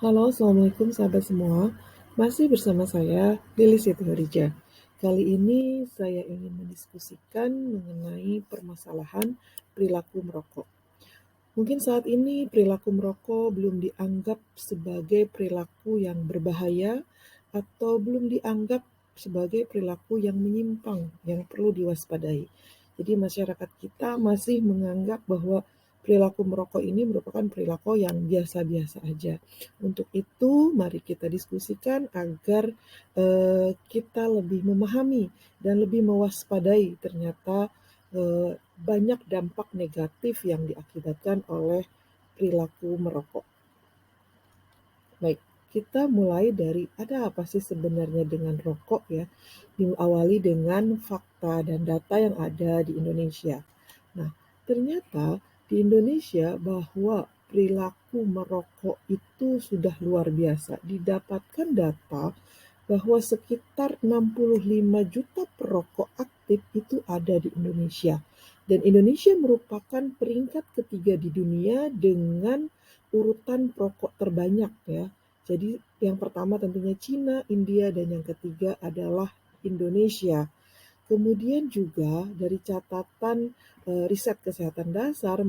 Halo, Assalamualaikum sahabat semua. Masih bersama saya, Lili Sitorija. Kali ini saya ingin mendiskusikan mengenai permasalahan perilaku merokok. Mungkin saat ini perilaku merokok belum dianggap sebagai perilaku yang berbahaya atau belum dianggap sebagai perilaku yang menyimpang yang perlu diwaspadai. Jadi masyarakat kita masih menganggap bahwa perilaku merokok ini merupakan perilaku yang biasa-biasa aja. Untuk itu, mari kita diskusikan agar kita lebih memahami dan lebih mewaspadai ternyata banyak dampak negatif yang diakibatkan oleh perilaku merokok. Baik, kita mulai dari ada apa sih sebenarnya dengan rokok ya? Diawali dengan fakta dan data yang ada di Indonesia. Nah, ternyata di Indonesia bahwa perilaku merokok itu sudah luar biasa. Didapatkan data bahwa sekitar 65 juta perokok aktif itu ada di Indonesia. Dan Indonesia merupakan peringkat ketiga di dunia dengan urutan perokok terbanyak ya. Jadi yang pertama tentunya Cina, India, dan yang ketiga adalah Indonesia. Kemudian juga dari catatan riset kesehatan dasar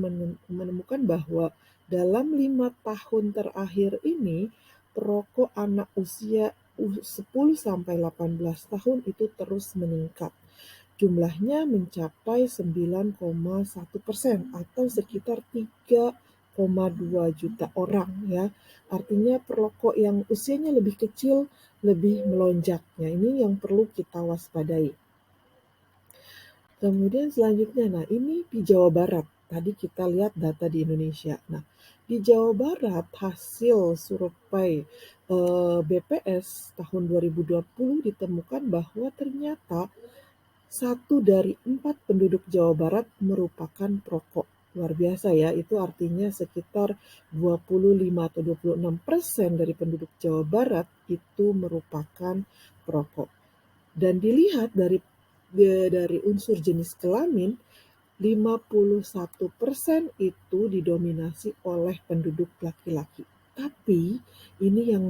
menemukan bahwa dalam 5 tahun terakhir ini perokok anak usia 10 sampai 18 tahun itu terus meningkat. Jumlahnya mencapai 9,1% atau sekitar 3,2 juta orang ya. Artinya perokok yang usianya lebih kecil lebih melonjaknya. Ini yang perlu kita waspadai. Kemudian selanjutnya, nah ini di Jawa Barat. Tadi kita lihat data di Indonesia. Nah, di Jawa Barat hasil survei BPS tahun 2020 ditemukan bahwa ternyata 1 dari 4 penduduk Jawa Barat merupakan perokok. Luar biasa ya, itu artinya sekitar 25 atau 26% dari penduduk Jawa Barat itu merupakan perokok. Dan dilihat dari unsur jenis kelamin, 51% itu didominasi oleh penduduk laki-laki. Tapi ini yang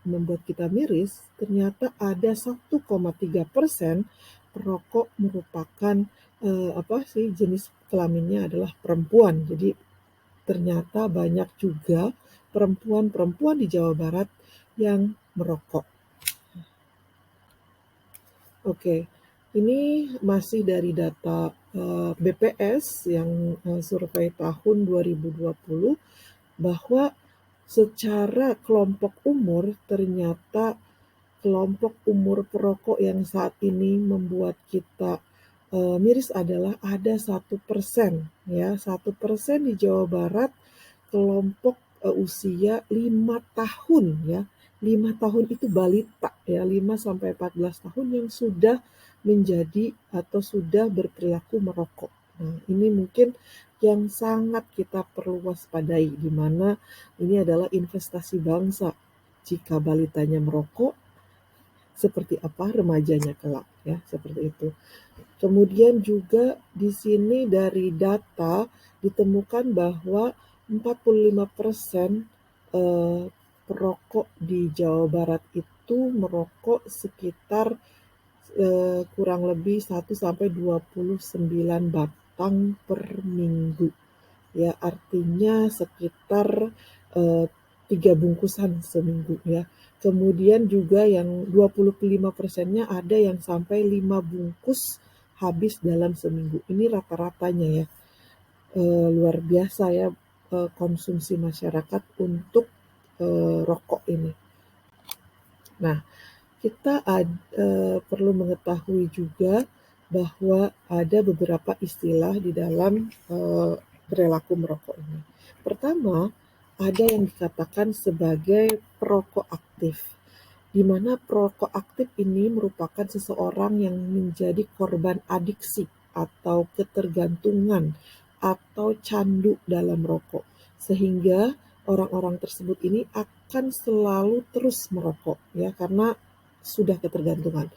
membuat kita miris, ternyata ada 1,3% perokok merupakan jenis kelaminnya adalah perempuan. Jadi ternyata banyak juga perempuan-perempuan di Jawa Barat yang merokok. Oke, ini masih dari data BPS yang survei tahun 2020 bahwa secara kelompok umur ternyata kelompok umur perokok yang saat ini membuat kita miris adalah ada 1%, ya, 1% di Jawa Barat kelompok usia 5 tahun ya. 5 tahun itu balita ya, 5 sampai 14 tahun yang sudah menjadi atau sudah berperilaku merokok. Nah, ini mungkin yang sangat kita perlu waspadai, di mana ini adalah investasi bangsa. Jika balitanya merokok, seperti apa remajanya kelak ya, seperti itu. Kemudian juga di sini dari data ditemukan bahwa 45% perokok di Jawa Barat itu merokok sekitar kurang lebih 1 sampai 29 batang per minggu. Ya, artinya sekitar 3 bungkusan seminggu ya. Kemudian juga yang 25%-nya ada yang sampai 5 bungkus habis dalam seminggu. Ini rata-ratanya ya. Luar biasa ya konsumsi masyarakat untuk rokok ini. Nah, kita perlu mengetahui juga bahwa ada beberapa istilah di dalam perilaku merokok ini. Pertama, ada yang dikatakan sebagai perokok aktif, di mana perokok aktif ini merupakan seseorang yang menjadi korban adiksi atau ketergantungan atau candu dalam rokok, sehingga orang-orang tersebut ini akan selalu terus merokok ya, karena sudah ketergantungan.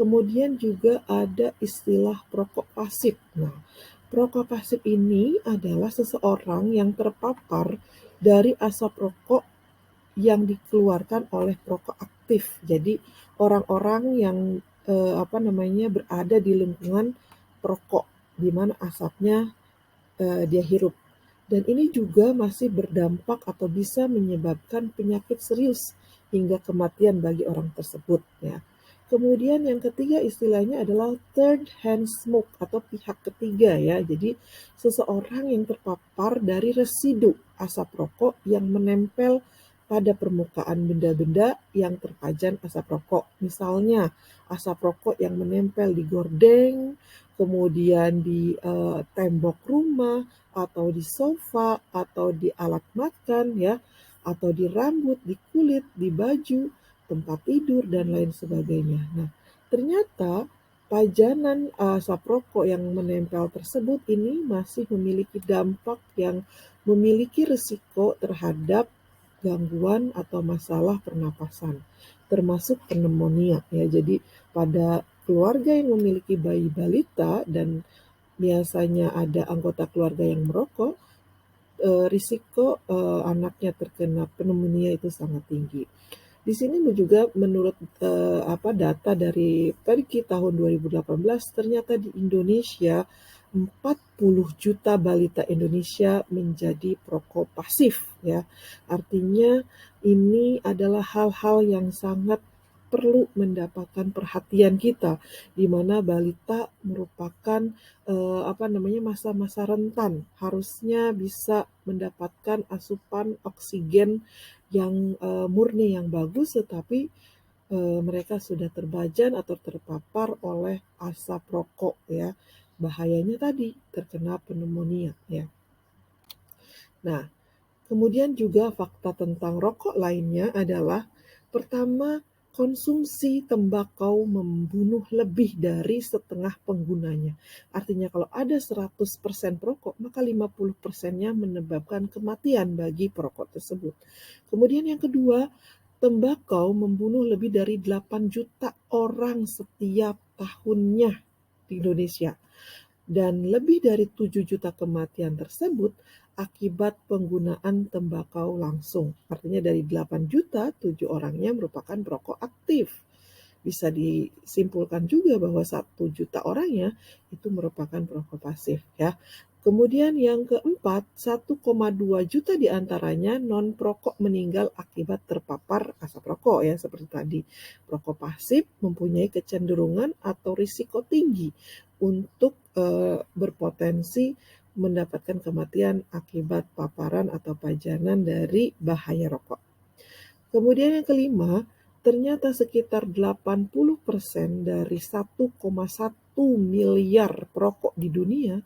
Kemudian juga ada istilah perokok pasif. Nah, perokok pasif ini adalah seseorang yang terpapar dari asap rokok yang dikeluarkan oleh perokok aktif. Jadi orang-orang yang berada di lingkungan perokok di mana asapnya dia hirup. Dan ini juga masih berdampak atau bisa menyebabkan penyakit serius hingga kematian bagi orang tersebut ya. Kemudian yang ketiga istilahnya adalah third hand smoke atau pihak ketiga ya. Jadi seseorang yang terpapar dari residu asap rokok yang menempel pada permukaan benda-benda yang terpajan asap rokok. Misalnya asap rokok yang menempel di gordeng, kemudian di tembok rumah, atau di sofa, atau di alat makan ya, atau di rambut, di kulit, di baju, tempat tidur, dan lain sebagainya. Nah, ternyata pajanan asap rokok yang menempel tersebut ini masih memiliki dampak yang memiliki risiko terhadap gangguan atau masalah pernapasan, termasuk pneumonia ya. Jadi pada keluarga yang memiliki bayi balita dan biasanya ada anggota keluarga yang merokok, risiko anaknya terkena pneumonia itu sangat tinggi. Di sini juga menurut data dari pergi tahun 2018 ternyata di Indonesia 40 juta balita Indonesia menjadi perokok pasif ya. Artinya ini adalah hal-hal yang sangat perlu mendapatkan perhatian kita di mana balita merupakan masa-masa rentan, harusnya bisa mendapatkan asupan oksigen yang murni yang bagus, tetapi mereka sudah terbajan atau terpapar oleh asap rokok ya. Bahayanya tadi terkena pneumonia ya. Nah, kemudian juga fakta tentang rokok lainnya adalah pertama, konsumsi tembakau membunuh lebih dari setengah penggunanya. Artinya kalau ada 100% perokok, maka 50%-nya menyebabkan kematian bagi perokok tersebut. Kemudian yang kedua, tembakau membunuh lebih dari 8 juta orang setiap tahunnya di Indonesia. Dan lebih dari 7 juta kematian tersebut akibat penggunaan tembakau langsung. Artinya dari 8 juta, 7 orangnya merupakan perokok aktif. Bisa disimpulkan juga bahwa 1 juta orangnya itu merupakan perokok pasif ya. Kemudian yang keempat, 1,2 juta diantaranya non-perokok meninggal akibat terpapar asap rokok ya seperti tadi. Perokok pasif mempunyai kecenderungan atau risiko tinggi untuk berpotensi mendapatkan kematian akibat paparan atau pajanan dari bahaya rokok. Kemudian yang kelima, ternyata sekitar 80% dari 1,1 miliar perokok di dunia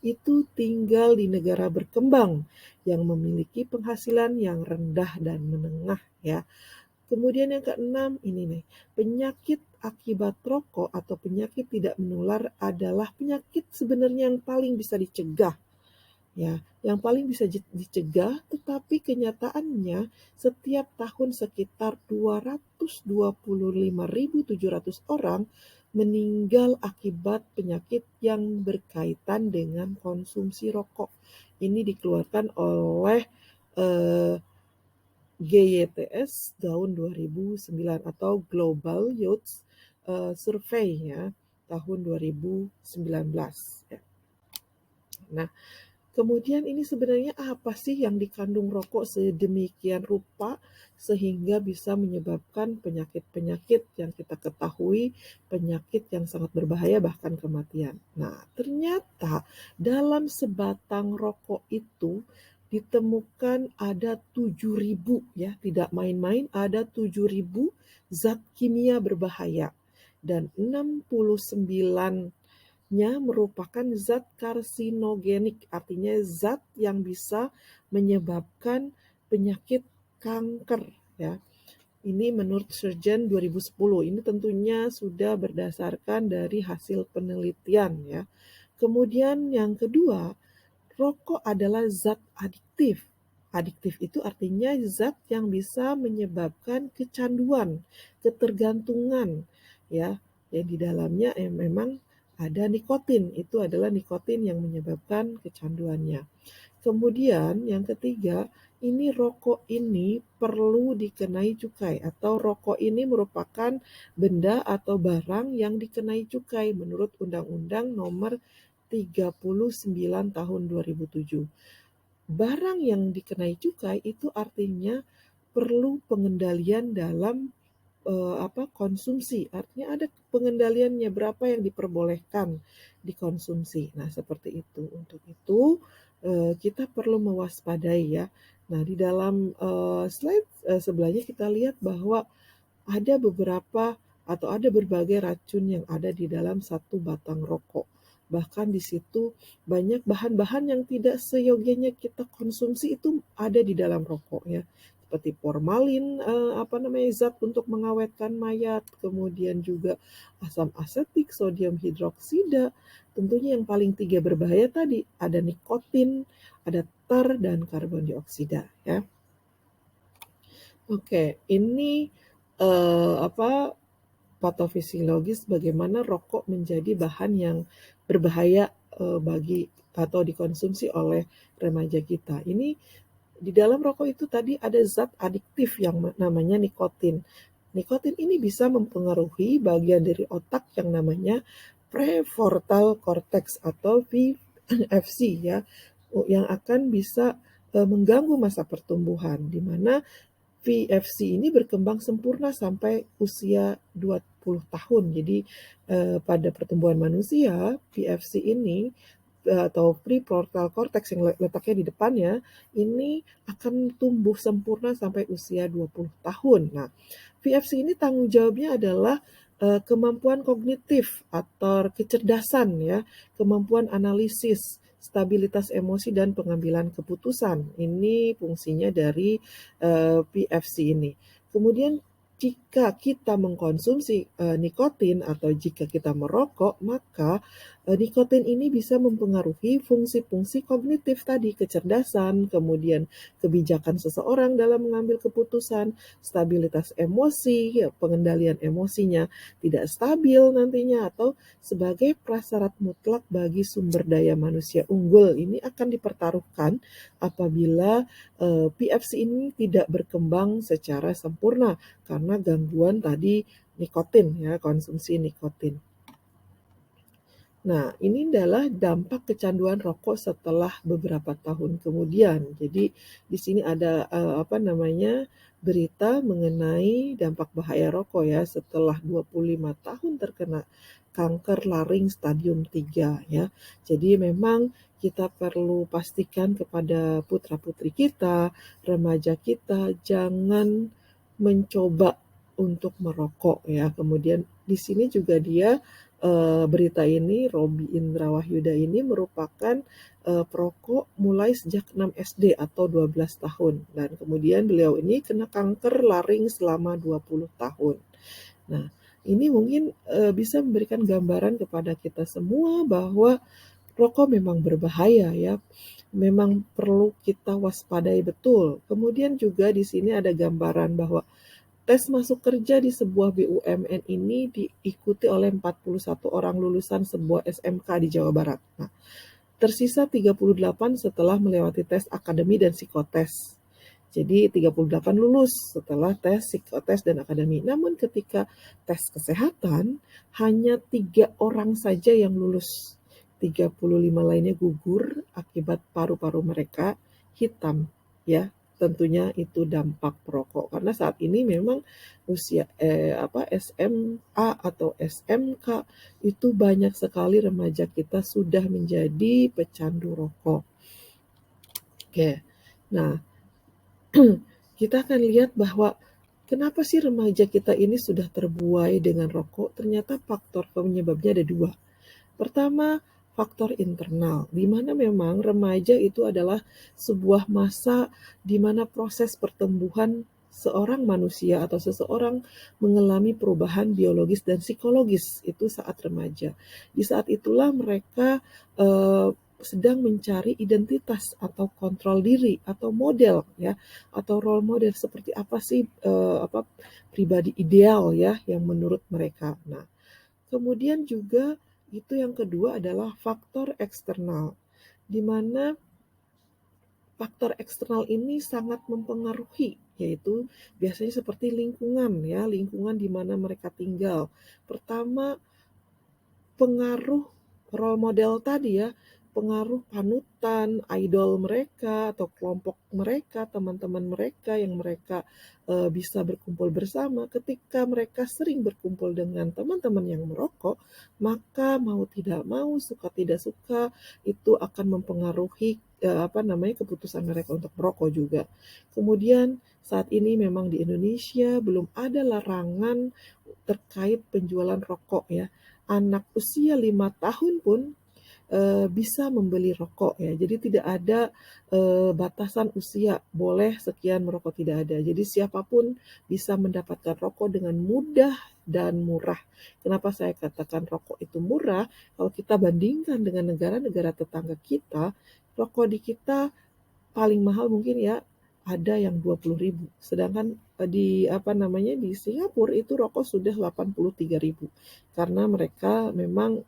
itu tinggal di negara berkembang yang memiliki penghasilan yang rendah dan menengah ya. Kemudian yang keenam ini nih, penyakit akibat rokok atau penyakit tidak menular adalah penyakit sebenarnya yang paling bisa dicegah. Ya, yang paling bisa dicegah, tetapi kenyataannya setiap tahun sekitar 225.700 orang meninggal akibat penyakit yang berkaitan dengan konsumsi rokok. Ini dikeluarkan oleh GYTS tahun 2009 atau Global Youth Survey ya, tahun 2019 ya. Nah, kemudian ini sebenarnya apa sih yang dikandung rokok sedemikian rupa sehingga bisa menyebabkan penyakit-penyakit yang kita ketahui, penyakit yang sangat berbahaya bahkan kematian. Nah, ternyata dalam sebatang rokok itu ditemukan ada 7.000 ya, tidak main-main, ada 7.000 zat kimia berbahaya dan 69 merupakan zat karsinogenik, artinya zat yang bisa menyebabkan penyakit kanker ya. Ini menurut Surgeon 2010. Ini tentunya sudah berdasarkan dari hasil penelitian ya. Kemudian yang kedua, rokok adalah zat adiktif. Adiktif itu artinya zat yang bisa menyebabkan kecanduan, ketergantungan ya. Yang di dalamnya memang ada nikotin. Itu adalah nikotin yang menyebabkan kecanduannya. Kemudian yang ketiga, ini rokok ini perlu dikenai cukai atau rokok ini merupakan benda atau barang yang dikenai cukai menurut Undang-Undang Nomor 39 Tahun 2007. Barang yang dikenai cukai itu artinya perlu pengendalian dalam konsumsi. Artinya ada pengendaliannya berapa yang diperbolehkan dikonsumsi. Nah, seperti itu. Untuk itu kita perlu mewaspadai ya. Nah, di dalam slide sebelahnya kita lihat bahwa ada beberapa atau ada berbagai racun yang ada di dalam satu batang rokok. Bahkan di situ banyak bahan-bahan yang tidak seyogianya kita konsumsi itu ada di dalam rokok ya. Seperti formalin, zat untuk mengawetkan mayat, kemudian juga asam asetik, sodium hidroksida. Tentunya yang paling tiga berbahaya tadi ada nikotin, ada tar dan karbon dioksida ya. Oke, ini patofisiologis bagaimana rokok menjadi bahan yang berbahaya bagi atau dikonsumsi oleh remaja kita. Ini di dalam rokok itu tadi ada zat adiktif yang namanya nikotin. Nikotin ini bisa mempengaruhi bagian dari otak yang namanya prefrontal cortex atau VFC ya, yang akan bisa mengganggu masa pertumbuhan, di mana VFC ini berkembang sempurna sampai usia 20 tahun. Jadi pada pertumbuhan manusia, VFC ini atau prefrontal cortex yang letaknya di depannya, ini akan tumbuh sempurna sampai usia 20 tahun. Nah, VFC ini tanggung jawabnya adalah kemampuan kognitif atau kecerdasan ya, kemampuan analisis, stabilitas emosi dan pengambilan keputusan. Ini fungsinya dari PFC ini. Kemudian jika kita mengkonsumsi nikotin atau jika kita merokok, maka nikotin ini bisa mempengaruhi fungsi-fungsi kognitif tadi, kecerdasan, kemudian kebijakan seseorang dalam mengambil keputusan, stabilitas emosi, ya, pengendalian emosinya tidak stabil nantinya, atau sebagai prasyarat mutlak bagi sumber daya manusia unggul. Ini akan dipertaruhkan apabila PFC ini tidak berkembang secara sempurna karena gangguan tadi nikotin ya, konsumsi nikotin. Nah, ini adalah dampak kecanduan rokok setelah beberapa tahun kemudian. Jadi di sini ada berita mengenai dampak bahaya rokok ya setelah 25 tahun terkena kanker laring stadium 3 ya. Jadi memang kita perlu pastikan kepada putra-putri kita, remaja kita jangan mencoba untuk merokok ya. Kemudian di sini juga dia berita ini, Robi Indra Wahyuda ini merupakan perokok mulai sejak 6 SD atau 12 tahun. Dan kemudian beliau ini kena kanker laring selama 20 tahun. Nah, ini mungkin bisa memberikan gambaran kepada kita semua bahwa rokok memang berbahaya ya. Memang perlu kita waspadai betul. Kemudian juga di sini ada gambaran bahwa tes masuk kerja di sebuah BUMN ini diikuti oleh 41 orang lulusan sebuah SMK di Jawa Barat. Nah, tersisa 38 setelah melewati tes akademi dan psikotes. Jadi 38 lulus setelah tes psikotes dan akademi. Namun ketika tes kesehatan hanya 3 orang saja yang lulus. 35 lainnya gugur akibat paru-paru mereka hitam ya. Tentunya itu dampak perokok karena saat ini memang usia SMA atau SMK itu banyak sekali remaja kita sudah menjadi pecandu rokok. Oke. Nah, kita akan lihat bahwa kenapa sih remaja kita ini sudah terbuai dengan rokok? Ternyata faktor penyebabnya ada 2. Pertama, faktor internal, di mana memang remaja itu adalah sebuah masa di mana proses pertumbuhan seorang manusia atau seseorang mengalami perubahan biologis dan psikologis itu saat remaja. Di saat itulah mereka sedang mencari identitas atau kontrol diri atau model ya atau role model seperti apa sih pribadi ideal ya yang menurut mereka. Nah, kemudian juga itu yang kedua adalah faktor eksternal, di mana faktor eksternal ini sangat mempengaruhi, yaitu biasanya seperti lingkungan ya, lingkungan di mana mereka tinggal. Pertama, pengaruh role model tadi ya, pengaruh panutan, idol mereka atau kelompok mereka, teman-teman mereka yang mereka bisa berkumpul bersama. Ketika mereka sering berkumpul dengan teman-teman yang merokok, maka mau tidak mau, suka tidak suka, itu akan mempengaruhi keputusan mereka untuk merokok juga. Kemudian saat ini memang di Indonesia belum ada larangan terkait penjualan rokok ya. Anak usia 5 tahun pun bisa membeli rokok ya. Jadi tidak ada batasan usia, boleh sekian merokok, tidak ada. Jadi siapapun bisa mendapatkan rokok dengan mudah dan murah. Kenapa saya katakan rokok itu murah? Kalau kita bandingkan dengan negara-negara tetangga kita, rokok di kita paling mahal mungkin ya ada yang 20.000. Sedangkan di Singapura itu rokok sudah 83.000 karena mereka memang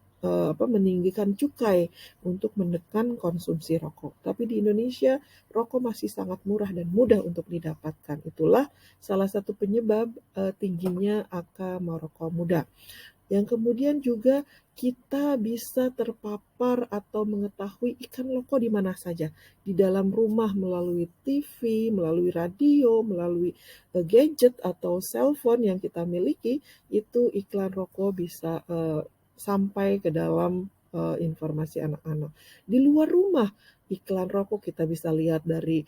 meninggikan cukai untuk menekan konsumsi rokok. Tapi di Indonesia rokok masih sangat murah dan mudah untuk didapatkan. Itulah salah satu penyebab tingginya angka merokok muda. Yang kemudian juga kita bisa terpapar atau mengetahui iklan rokok di mana saja. Di dalam rumah melalui TV, melalui radio, melalui gadget atau cellphone yang kita miliki, itu iklan rokok bisa sampai ke dalam informasi anak-anak. Di luar rumah, iklan rokok kita bisa lihat dari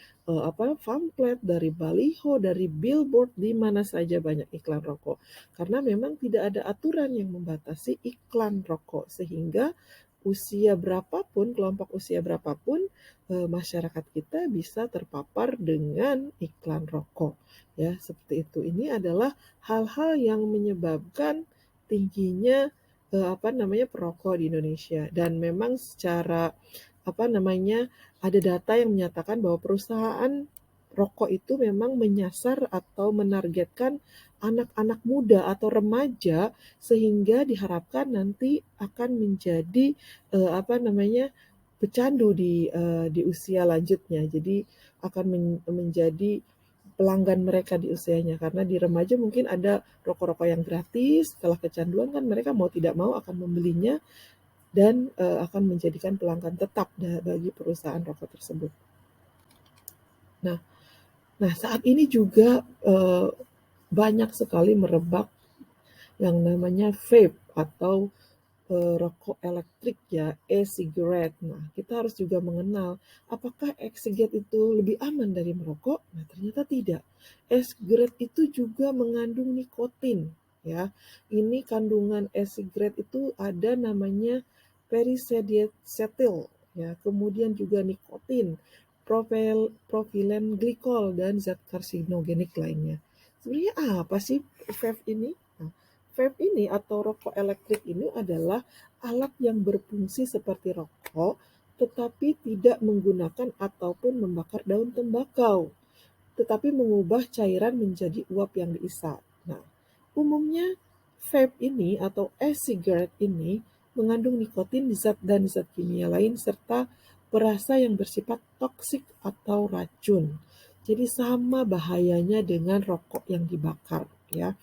pamflet, dari baliho, dari billboard, di mana saja banyak iklan rokok. Karena memang tidak ada aturan yang membatasi iklan rokok, sehingga usia berapapun, kelompok usia berapapun, masyarakat kita bisa terpapar dengan iklan rokok. Ya, seperti itu. Ini adalah hal-hal yang menyebabkan tingginya perokok di Indonesia. Dan memang secara ada data yang menyatakan bahwa perusahaan rokok itu memang menyasar atau menargetkan anak-anak muda atau remaja, sehingga diharapkan nanti akan menjadi pecandu di usia lanjutnya. Jadi akan menjadi pelanggan mereka di usianya, karena di remaja mungkin ada rokok-rokok yang gratis. Setelah kecanduan kan mereka mau tidak mau akan membelinya dan akan menjadikan pelanggan tetap bagi perusahaan rokok tersebut. Nah, saat ini juga banyak sekali merebak yang namanya vape atau rokok elektrik ya, e-cigarette. Nah, kita harus juga mengenal apakah e-cigarette itu lebih aman dari merokok? Nah, ternyata tidak. E-cigarette itu juga mengandung nikotin ya. Ini kandungan e-cigarette itu ada namanya perisetil ya, kemudian juga nikotin, propilen glikol dan zat karsinogenik lainnya. Sebenarnya apa sih vape ini? Nah, vape ini atau rokok elektrik ini adalah alat yang berfungsi seperti rokok, tetapi tidak menggunakan ataupun membakar daun tembakau, tetapi mengubah cairan menjadi uap yang diisap. Nah, umumnya vape ini atau e-cigarette ini mengandung nikotin, zat dan zat kimia lain serta perasa yang bersifat toksik atau racun. Jadi sama bahayanya dengan rokok yang dibakar ya.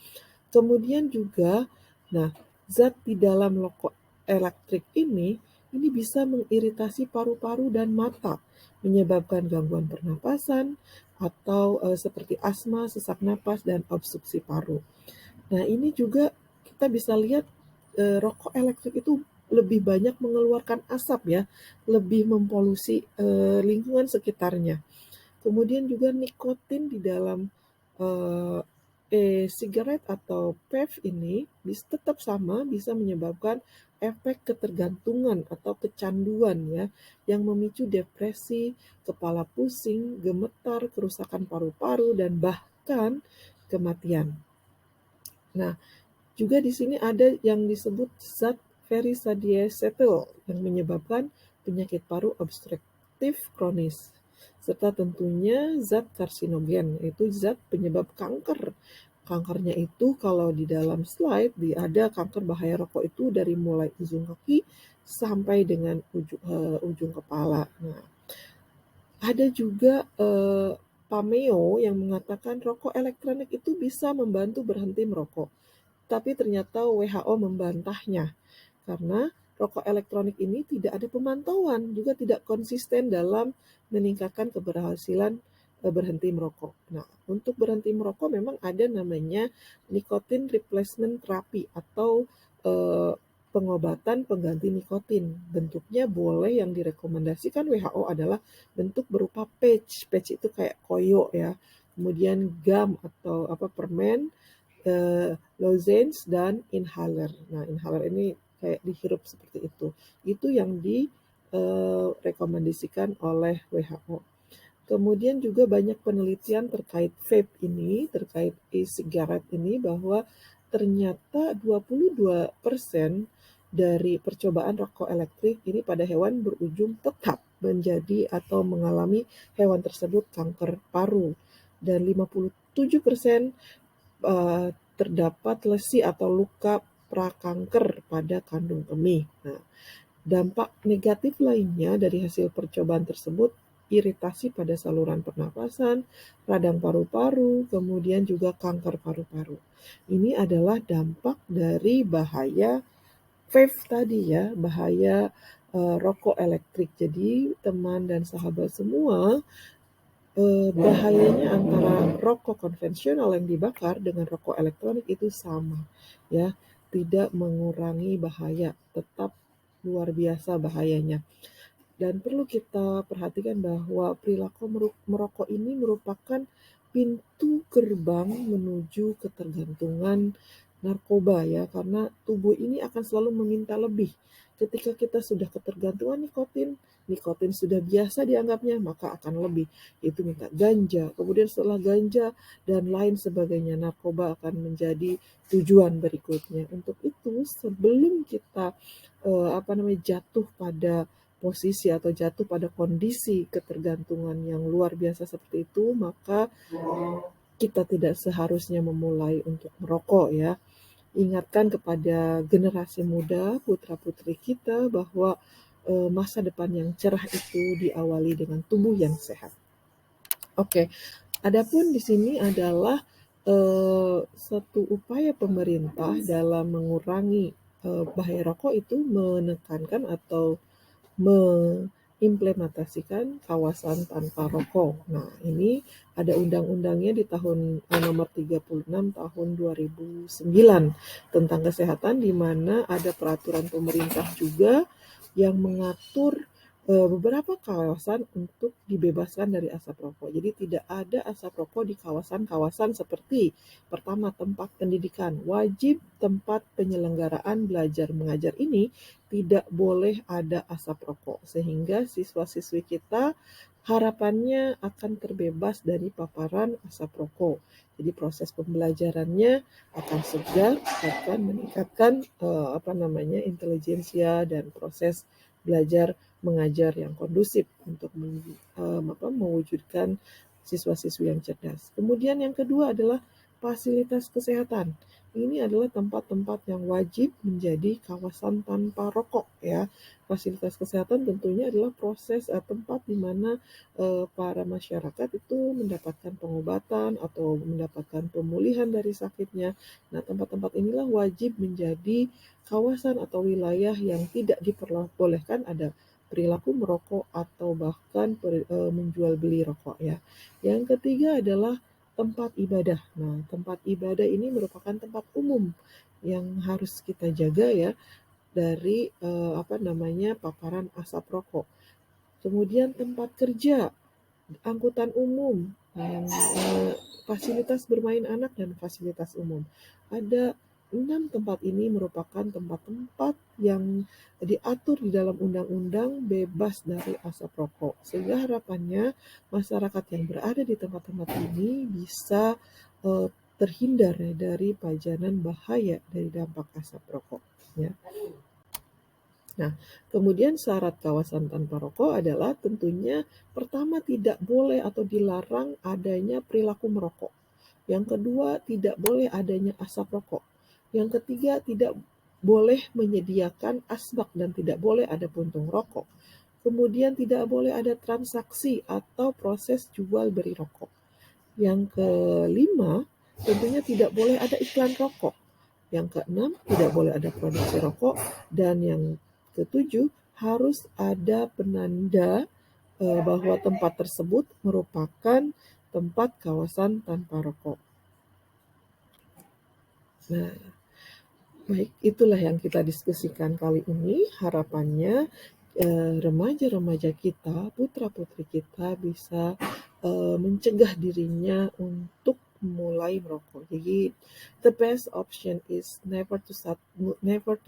Kemudian juga, nah, zat di dalam rokok elektrik ini bisa mengiritasi paru-paru dan mata, menyebabkan gangguan pernapasan atau seperti asma, sesak napas, dan obstruksi paru. Nah, ini juga kita bisa lihat rokok elektrik itu lebih banyak mengeluarkan asap ya, lebih mempolusi lingkungan sekitarnya. Kemudian juga nikotin di dalam uh, e-cigarette atau vape ini tetap sama, bisa menyebabkan efek ketergantungan atau kecanduan ya, yang memicu depresi, kepala pusing, gemetar, kerusakan paru-paru, dan bahkan kematian. Nah, juga di sini ada yang disebut zat verisadiesetil yang menyebabkan penyakit paru obstruktif kronis, serta tentunya zat karsinogen, yaitu zat penyebab kanker. Kankernya itu kalau di dalam slide ada kanker bahaya rokok itu dari mulai ujung kaki sampai dengan ujung kepala. Nah, Ada juga pameo yang mengatakan rokok elektronik itu bisa membantu berhenti merokok. Tapi ternyata WHO membantahnya karena rokok elektronik ini tidak ada pemantauan, juga tidak konsisten dalam meningkatkan keberhasilan berhenti merokok. Nah, untuk berhenti merokok memang ada namanya nicotine replacement therapy atau eh, pengobatan pengganti nikotin. Bentuknya boleh yang direkomendasikan WHO adalah bentuk berupa patch. Patch itu kayak koyo ya. Kemudian gum atau permen, lozenge dan inhaler. Nah, inhaler ini kayak dihirup seperti itu. Itu yang direkomendasikan oleh WHO. Kemudian juga banyak penelitian terkait vape ini, terkait e-cigarette ini, bahwa ternyata 22% dari percobaan rokok elektrik ini pada hewan berujung tetap menjadi atau mengalami hewan tersebut kanker paru. Dan 57% terdapat lesi atau luka prakanker pada kandung kemih. Nah, dampak negatif lainnya dari hasil percobaan tersebut iritasi pada saluran pernapasan, radang paru-paru, kemudian juga kanker paru-paru. Ini adalah dampak dari bahaya vape tadi ya, bahaya rokok elektrik. Jadi teman dan sahabat semua, bahayanya antara rokok konvensional yang dibakar dengan rokok elektronik itu sama ya, tidak mengurangi bahaya, tetap luar biasa bahayanya. Dan perlu kita perhatikan bahwa perilaku merokok ini merupakan pintu gerbang menuju ketergantungan narkoba ya, karena tubuh ini akan selalu meminta lebih. Ketika kita sudah ketergantungan nikotin, nikotin sudah biasa dianggapnya, maka akan lebih. Itu minta ganja, kemudian setelah ganja dan lain sebagainya, narkoba akan menjadi tujuan berikutnya. Untuk itu, sebelum kita jatuh pada posisi atau jatuh pada kondisi ketergantungan yang luar biasa seperti itu, maka kita tidak seharusnya memulai untuk merokok ya. Ingatkan kepada generasi muda, putra-putri kita bahwa masa depan yang cerah itu diawali dengan tubuh yang sehat. Oke, adapun di sini adalah satu upaya pemerintah dalam mengurangi bahaya rokok itu menekankan atau mengimplementasikan kawasan tanpa rokok. Nah, ini ada undang-undangnya di tahun nomor 36 tahun 2009 tentang kesehatan, di mana ada peraturan pemerintah juga yang mengatur beberapa kawasan untuk dibebaskan dari asap rokok. Jadi tidak ada asap rokok di kawasan-kawasan seperti pertama, tempat pendidikan. Wajib tempat penyelenggaraan belajar mengajar ini tidak boleh ada asap rokok, sehingga siswa-siswi kita harapannya akan terbebas dari paparan asap rokok. Jadi proses pembelajarannya akan segar, akan meningkatkan intelijensia dan proses belajar mengajar yang kondusif untuk mewujudkan siswa-siswi yang cerdas. Kemudian yang kedua adalah fasilitas kesehatan. Ini adalah tempat-tempat yang wajib menjadi kawasan tanpa rokok ya. Fasilitas kesehatan tentunya adalah proses tempat di mana para masyarakat itu mendapatkan pengobatan atau mendapatkan pemulihan dari sakitnya. Nah, tempat-tempat inilah wajib menjadi kawasan atau wilayah yang tidak diperbolehkan ada perilaku merokok atau bahkan menjual beli rokok ya. Yang ketiga adalah tempat ibadah. Nah, tempat ibadah ini merupakan tempat umum yang harus kita jaga ya dari paparan asap rokok. Kemudian tempat kerja, angkutan umum, yang fasilitas bermain anak dan fasilitas umum. Ada 6 tempat ini merupakan tempat-tempat yang diatur di dalam undang-undang bebas dari asap rokok. Sehingga harapannya masyarakat yang berada di tempat-tempat ini bisa terhindar ya, dari pajanan bahaya dari dampak asap rokok. Ya. Nah, kemudian syarat kawasan tanpa rokok adalah tentunya pertama tidak boleh atau dilarang adanya perilaku merokok. Yang kedua, tidak boleh adanya asap rokok. Yang ketiga, tidak boleh menyediakan asbak dan tidak boleh ada puntung rokok. Kemudian tidak boleh ada transaksi atau proses jual beli rokok. Yang kelima, tentunya tidak boleh ada iklan rokok. Yang keenam, tidak boleh ada produksi rokok. Dan yang ketujuh, harus ada penanda bahwa tempat tersebut merupakan tempat kawasan tanpa rokok. Nah, baik, itulah yang kita diskusikan kali ini. Harapannya remaja-remaja kita, putra-putri kita bisa mencegah dirinya untuk mulai merokok. Jadi the best option is never to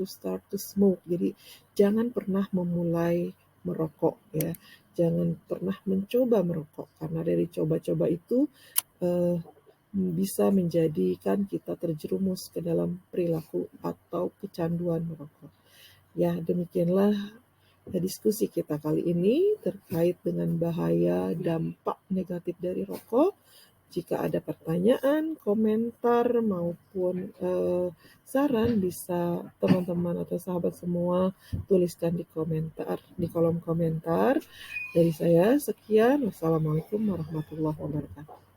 start to smoke. Jadi jangan pernah memulai merokok ya. Jangan pernah mencoba merokok karena dari coba-coba itu uh, bisa menjadikan kita terjerumus ke dalam perilaku atau kecanduan merokok. Ya, demikianlah diskusi kita kali ini terkait dengan bahaya dampak negatif dari rokok. Jika ada pertanyaan, komentar maupun saran bisa teman-teman atau sahabat semua tuliskan di kolom komentar. Dari saya sekian. Wassalamualaikum warahmatullahi wabarakatuh.